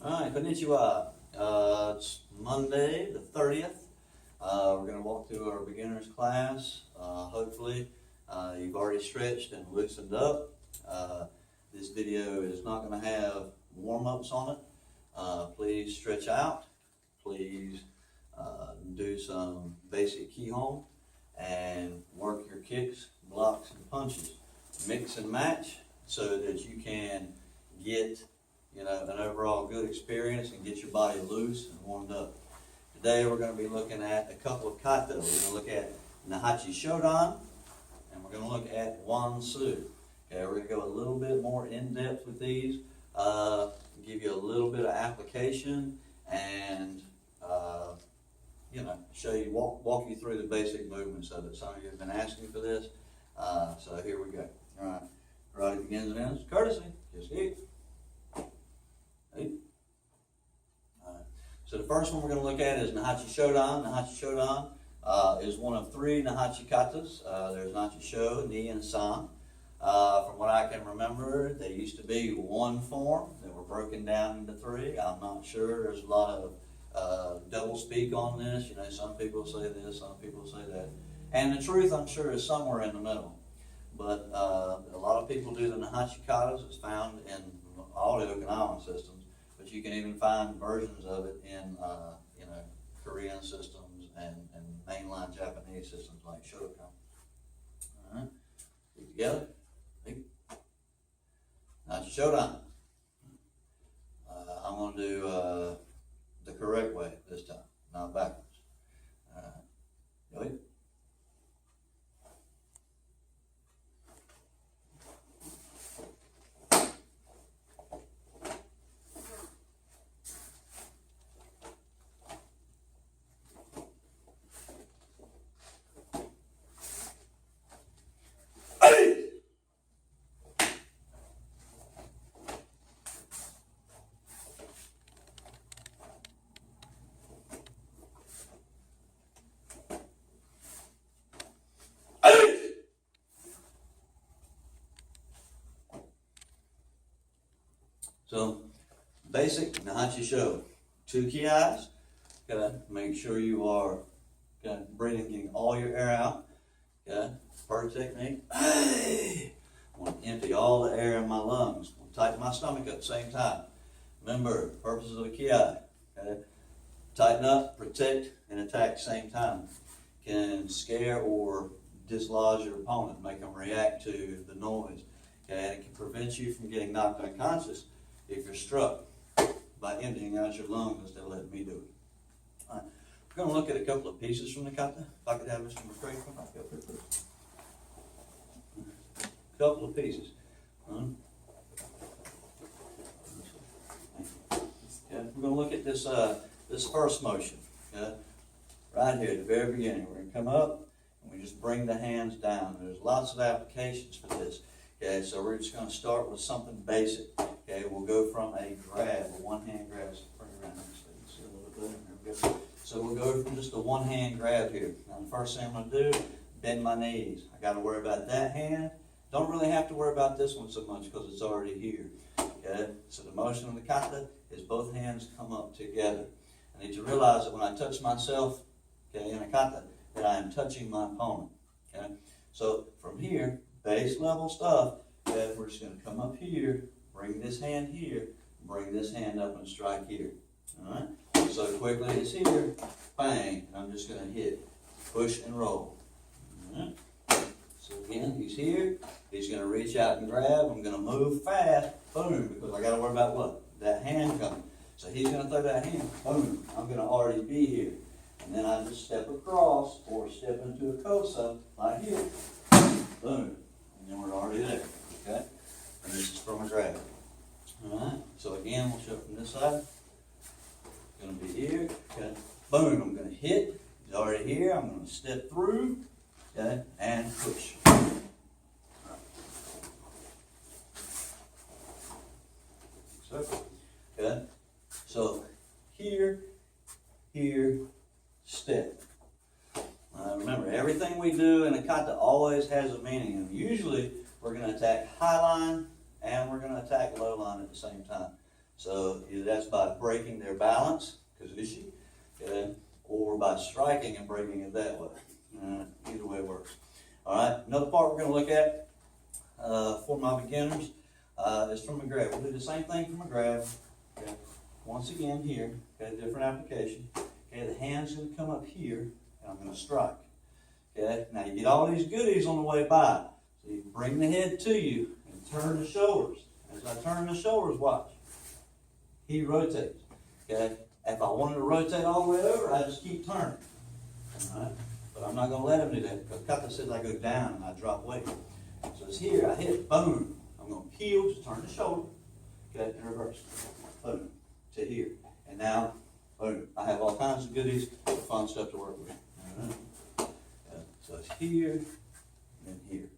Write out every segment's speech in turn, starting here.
Alright, konnichiwa. It's Monday the 30th. We're going to walk through our beginner's class. Hopefully you've already stretched and loosened up. This video is not going to have warm-ups on it. Please stretch out. Please do some basic Kihon and work your kicks, blocks, and punches. Mix and match so that you can get an overall good experience and get your body loose and warmed up. Today we're going to be looking at a couple of kata. We're going to look at Nahachi Shodan and we're going to look at Wansu. Okay, we're going to go a little bit more in depth with these, give you a little bit of application and show you, walk you through the basic movements of it. Some of you have been asking for this, so here we go. All right, karate begins and ends. Courtesy, just eat. So the first one we're going to look at is Nahachi Shodan. Nahachi Shodan is one of three Nahachi katas. There's Nachi Sho, Ni, and San. From what I can remember, they used to be one form. They were broken down into three. I'm not sure. There's a lot of double speak on this. Some people say this, some people say that. And the truth, I'm sure, is somewhere in the middle. But a lot of people do the Nahachi katas. It's found in all the Okinawan systems. But you can even find versions of it in Korean systems and mainline Japanese systems like Shotokan. All right, get together. Nachi Shodan. I'm going to do the correct way this time, not backwards. All right, ready? So, basic Nahachi Sho. 2 kiais. Gotta make sure you are breathing all your air out. Okay, first technique. Hey! I want to empty all the air in my lungs. I want to tighten my stomach at the same time. Remember, purposes of a kiai. Okay? Tighten up, protect, and attack at the same time. Can scare or dislodge your opponent, make them react to the noise. Okay? And it can prevent you from getting knocked unconscious if you're struck by emptying out your lungs instead of letting me do it. All right. We're going to look at a couple of pieces from the kata. If I could have Mr. McCray come back up here, please. A couple of pieces. Okay. We're going to look at this this first motion. Okay? Right here at the very beginning. We're going to come up and we just bring the hands down. There's lots of applications for this. Okay, so we're just going to start with something basic. Okay, we'll go from a grab, a one-hand grab. So bring it around next to you. See a little bit better. There we go. So we'll go from just a one-hand grab here. Now the first thing I'm going to do, bend my knees. I got to worry about that hand. Don't really have to worry about this one so much because it's already here. Okay, so the motion of the kata is both hands come up together. I need to realize that when I touch myself, okay, in a kata, that I am touching my opponent. Okay, so from here, base level stuff, okay, we're just going to come up here, bring this hand here, bring this hand up and strike here. All right, so quickly it's here, bang, and I'm just going to hit, push and roll. All right. So again, he's here, he's going to reach out and grab, I'm going to move fast, boom, because I got to worry about what? That hand coming. So he's going to throw that hand, boom, I'm going to already be here. And then I just step across or step into a kosa, like here, boom, and then we're already there, okay? And this is from a grab. All right, so again, we'll show it from this side. It's going to be here, okay? Boom, I'm going to hit, he's already here, I'm going to step through, okay, and push. Okay, so here, step. Remember, everything we do in a kata always has a meaning, and usually we're going to attack high line and we're going to attack low line at the same time. So either that's by breaking their balance, kazushi, okay, or by striking and breaking it that way. Either way works. All right, another part we're going to look at for my beginners is from McGrath. We'll do the same thing from McGrath. Okay. Once again here, okay, different application. Okay, the hand's going to come up here, and I'm going to strike. Okay, now you get all these goodies on the way by. So you bring the head to you and turn the shoulders. As I turn the shoulders, watch. He rotates. Okay, if I wanted to rotate all the way over, I just keep turning. All right, but I'm not going to let him do that because Kata says I go down and I drop weight. So it's here, I hit, boom. I'm going to peel, just turn the shoulder, okay, and reverse. Boom, to here. And now, boom, I have all kinds of goodies, fun stuff to work with. All right. So it's here, and then here.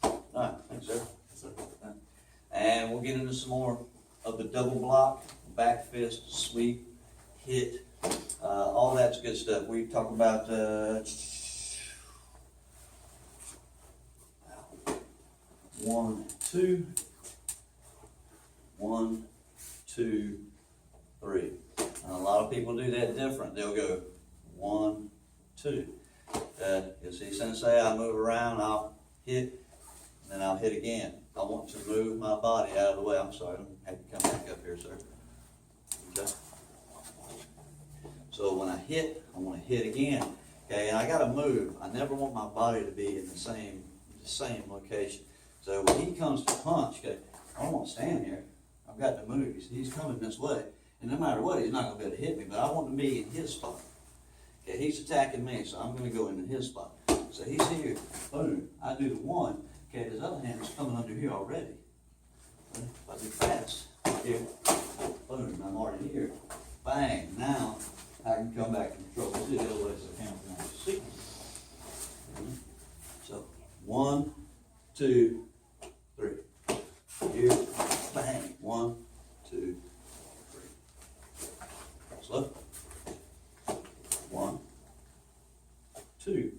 All right, thanks, sir. Yes, sir. And we'll get into some more of the double block, back fist, sweep, hit, all that's good stuff. We talk about 1, 2, 1, 2, 3. And a lot of people do that different. They'll go 1, 2. You'll see Sensei, I move around, I'll hit, and then I'll hit again. I want to move my body out of the way. I'm sorry, I have to come back up here, sir. Okay. So when I hit, I want to hit again. Okay, and I got to move. I never want my body to be in the same location. So when he comes to punch, okay, I don't want to stand here. I've got to move. He's coming this way. And no matter what, he's not going to be able to hit me, but I want to be in his spot. Okay, he's attacking me, so I'm going to go into his spot. So he's here. Boom. I do the 1. Okay, his other hand is coming under here already. If I do fast, here, boom, I'm already here. Bang. Now I can come back and control the other way so I can't see. So 1, 2, 3. Here, bang. 1, 2, 3. Slow. 1, 2,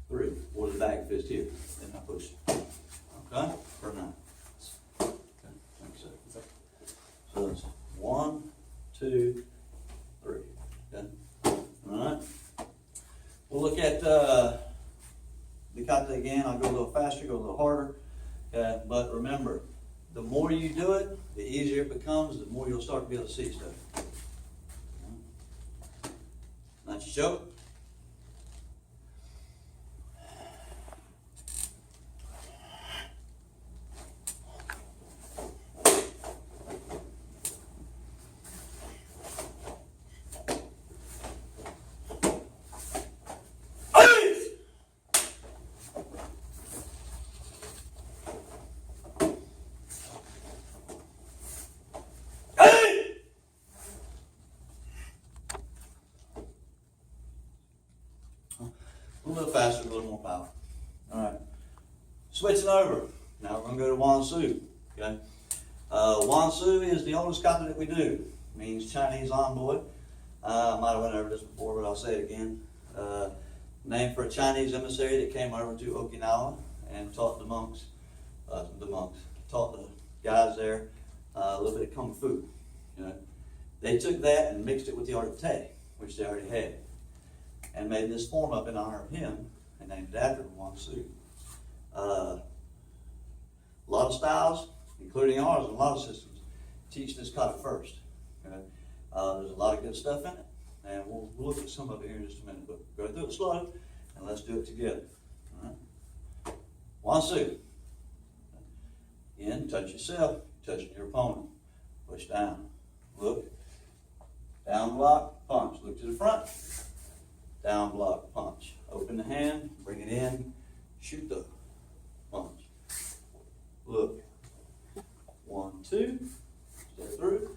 3. Or the back fist here. Then I push. Okay? For now. Okay. Thanks, sir. So it's 1, 2, 3. Okay? Alright. We'll look at the kata again. I'll go a little faster, go a little harder. Okay? But remember, the more you do it, the easier it becomes, the more you'll start to be able to see stuff. Not your joke. A little faster, a little more power. All right. Switching over. Now we're going to go to Wansu. Okay. Wansu is the oldest kata that we do. It means Chinese envoy. I might have went over this before, but I'll say it again. Named for a Chinese emissary that came over to Okinawa and taught taught the guys there a little bit of kung fu. You know, they took that and mixed it with the art of Te, which they already had, and made this form up in honor of him and named it after Wansu. A lot of styles, including ours and a lot of systems, teach this kata first. Okay? There's a lot of good stuff in it, and we'll look at some of it here in just a minute, but go through it slow and let's do it together. All right? Wansu. Again, touch yourself, touching your opponent. Push down. Look. Down block, punch. Look to the front. Down block, punch. Open the hand, bring it in, shoot the punch. Look. 1, 2, step through.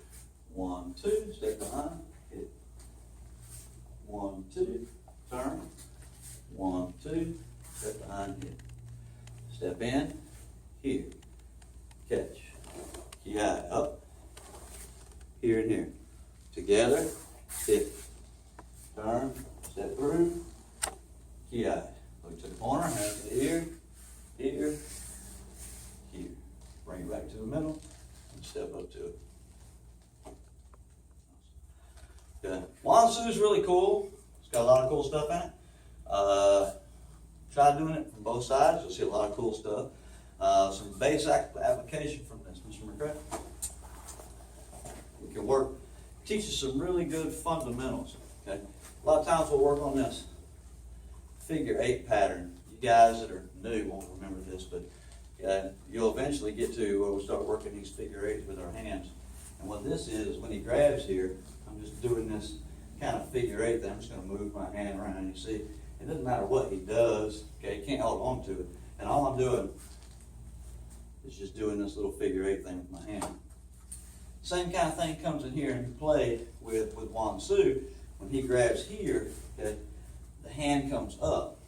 1, 2, step behind, hit. 1, 2, turn. 1, 2, step behind, hit. Step in, here. Catch. Kiai, up. Here and here. Together, hit. Turn, step through. Kiai. Look to the corner, hand to the ear. Here. Here. Bring it back to the middle and step up to it. Okay. Wansu is really cool. It's got a lot of cool stuff in it. Try doing it from both sides. You'll see a lot of cool stuff. Some basic application from this, Mr. McCray. We can work, teach you some really good fundamentals. Okay. A lot of times we'll work on this figure 8 pattern. You guys that are new won't remember this, but you'll eventually get to where we'll start working these figure 8s with our hands. And what this is when he grabs here, I'm just doing this kind of figure 8 thing. I'm just going to move my hand around. You see, it doesn't matter what he does. Okay, he can't hold on to it. And all I'm doing is just doing this little figure 8 thing with my hand. Same kind of thing comes in here into play with Wansu. When he grabs here, okay, the hand comes up.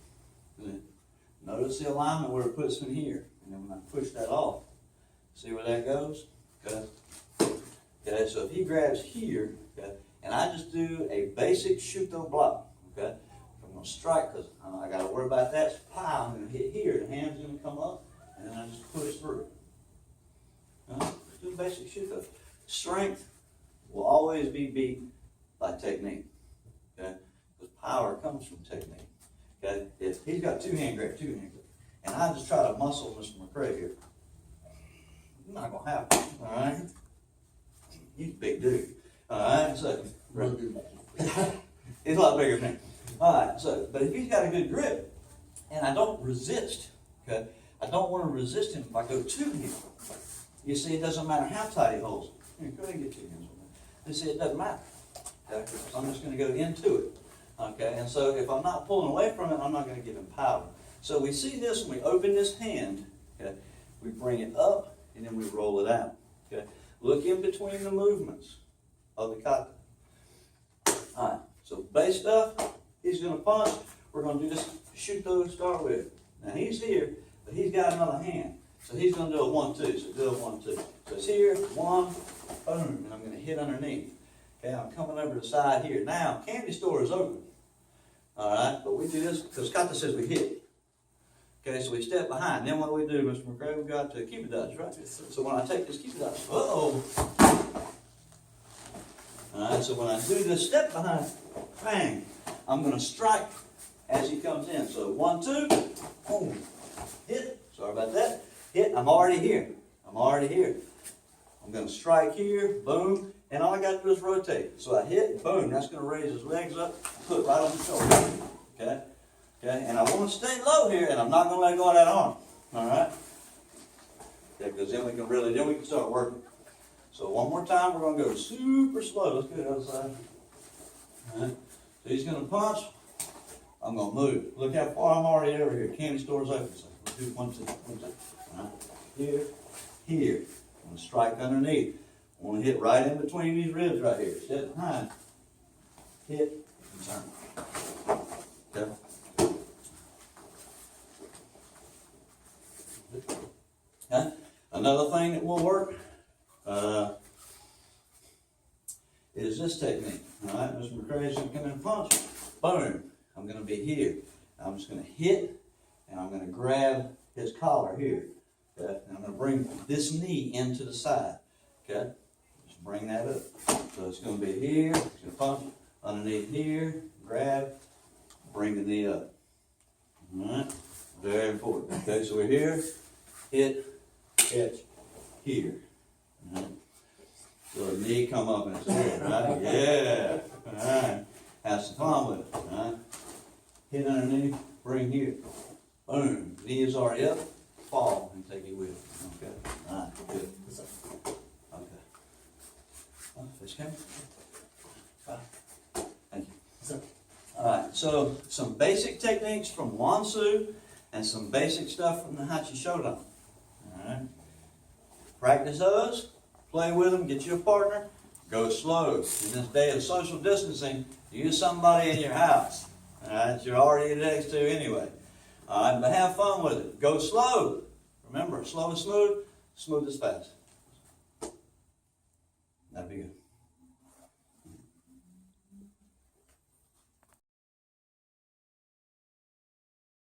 Notice the alignment where it puts in here. And then when I push that off, see where that goes? Okay. Okay, so if he grabs here, okay, and I just do a basic shuto block, okay, I'm going to strike because I got to worry about that. So, pow, I'm going to hit here. The hand's going to come up, and then I just push through. Just do basic shuto. Strength will always be beat by technique, okay, because power comes from technique. Okay, if he's got two-hand grip, and I just try to muscle Mr. McCray here, it's not going to happen, all right? He's a big dude, all right? So, he's a lot bigger than me. All right, so, but if he's got a good grip, and I don't resist, okay, I don't want to resist him if I go to him. You see, it doesn't matter how tight he holds. Here, go ahead and get your hands on that. You see, it doesn't matter, okay? So I'm just going to go into it. Okay, and so if I'm not pulling away from it, I'm not going to give him power. So we see this when we open this hand, okay, we bring it up and then we roll it out. Okay, look in between the movements of the kata. All right, so base stuff, he's going to punch. We're going to do this shuto to start with. Now he's here, but he's got another hand. So he's going to do a 1-2, so do a 1-2. So it's here, 1, boom, and I'm going to hit underneath. Okay, I'm coming over the side here. Now, candy store is open. All right, but we do this because kata says we hit. Okay, so we step behind. Then what do we do, Mr. McCray? We've got to kibidachi, right? So when I take this kibidachi, uh-oh. All right, so when I do this step behind, bang, I'm going to strike as he comes in. So 1-2, boom, hit. Sorry about that. Hit, I'm already here. I'm going to strike here, boom. And all I got to do is rotate. So I hit, boom, that's going to raise his legs up, put right on the shoulder. Okay? Okay? And I want to stay low here, and I'm not going to let go of that arm. All right? Okay, because then we can start working. So one more time, we're going to go super slow. Let's go to the other side. All right? So he's going to punch. I'm going to move. Look how far I'm already over here. Candy store's open. So let's do 1-2, 1-2. All right? Here. I'm going to strike underneath. I want to hit right in between these ribs right here. Step behind. Hit and turn. Okay. Okay. Another thing that will work is this technique. All right, Mr. McCray is going to come in and punch. Boom. I'm going to be here. I'm just going to hit, and I'm going to grab his collar here. Okay. And I'm going to bring this knee into the side. Okay. Bring that up. So it's going to be here, it's going to punch underneath here, grab, bring the knee up. All right? Very important. Okay, so we're here, hit, catch, here. All right? So the knee come up and it's here, right? Yeah. All right. Have some fun with it. All right? Hit underneath, bring here. Boom. Knee is already up, fall, and take it with you. Okay? All right, good. Fish camera? Thank you. All right, so some basic techniques from Wansu and some basic stuff from the Hachi Shodan. All right. Practice those, play with them, get you a partner, go slow. In this day of social distancing, use somebody in your house. All right, you're already next to anyway. All right, but have fun with it. Go slow. Remember, slow is smooth, smooth is fast.